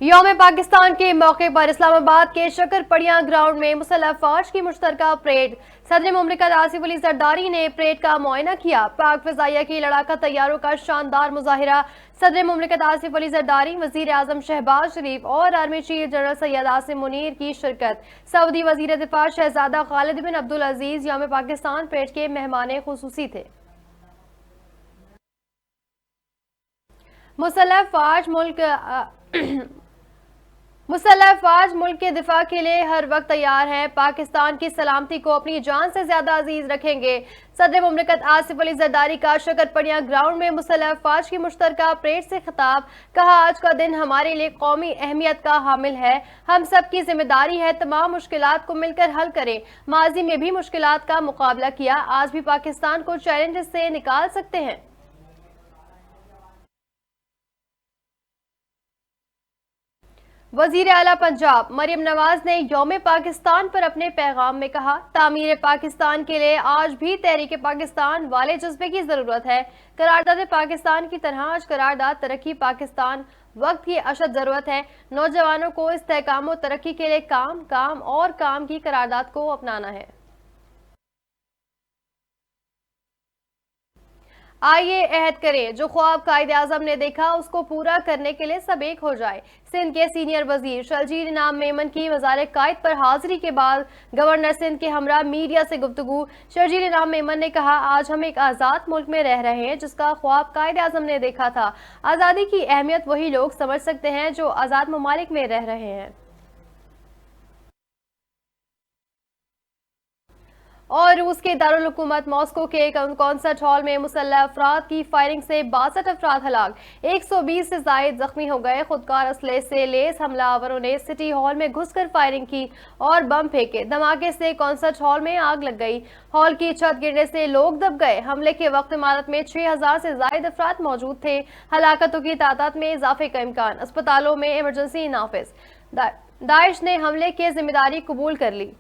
यौम पाकिस्तान के मौके पर इस्लामाबाद के शकरपड़िया ग्राउंड में मुसल्लह फौज की मुश्तरका परेड। सदर मुमलिकत आसिफ अली जरदारी ने परेड का मुआयना किया। पाक फिजाइया की लड़ाका तैयारों का शानदार मुजाहिरा। सदर मुमलिकत आसिफ अली जरदारी, वजीर आजम शहबाज शरीफ और army chief general Syed Asim Munir की शिरकत। सऊदी वजीर दिफा शहजादा खालिद बिन अब्दुल अजीज यौम पाकिस्तान परेड के मेहमान खुसूसी थे। मुसल्लह फौज मुल्क के दिफा के लिए हर वक्त तैयार है। पाकिस्तान की सलामती को अपनी जान से ज्यादा अजीज रखेंगे। सदर मुमलिकत आसिफ अली जरदारी का शकरपड़िया ग्राउंड में मुसल्लह फौज की मुश्तरका परेड से खिताब। कहा, आज का दिन हमारे लिए कौमी अहमियत का हामिल है। हम सब की जिम्मेदारी है तमाम मुश्किलात को मिलकर हल करें। माजी में भी मुश्किलात का मुकाबला किया, आज भी पाकिस्तान को चैलेंज से निकाल सकते हैं। वजीर आला पंजाब मरियम नवाज ने यौम पाकिस्तान पर अपने पैगाम में कहा, तामीर पाकिस्तान के लिए आज भी तहरीक पाकिस्तान वाले जज्बे की जरूरत है। करारदाद पाकिस्तान की तरह आज करारदाद तरक्की पाकिस्तान वक्त की अशद जरूरत है। नौजवानों को इस्तेहकाम और तरक्की के लिए काम की करारदाद को अपनाना है। आइए अहद करें, जो ख्वाब कायदे आजम ने देखा उसको पूरा करने के लिए सब एक हो जाए। सिंध के सीनियर वजीर शर्जील इनाम मेमन की वज़ारे कायद पर हाजिरी के बाद गवर्नर सिंध के हमरा मीडिया से गुफ्तगू। शर्जील इनाम मेमन ने कहा, आज हम एक आज़ाद मुल्क में रह रहे हैं जिसका ख्वाब कायदे आजम ने देखा था। आज़ादी की अहमियत वही लोग समझ सकते हैं जो आज़ाद ममालिक में रह रहे हैं। और रूस के दारुल हुकूमत मॉस्को के कॉन्सर्ट हॉल में मुसल्लह अफराद की फायरिंग से 62 अफराद हलाक, 120 से जायद जख्मी हो गए। खुदकार असले से लेस हमलावरों ने सिटी हॉल में घुसकर फायरिंग की और बम फेंके। धमाके से कॉन्सर्ट हॉल में आग लग गई। हॉल की छत गिरने से लोग दब गए। हमले के वक्त इमारत में 6000 से जायद अफराद मौजूद थे। हलाकतों की तादाद में इजाफे का इम्कान। अस्पतालों में इमरजेंसी नाफिज। दाइश ने हमले की जिम्मेदारी कबूल कर ली।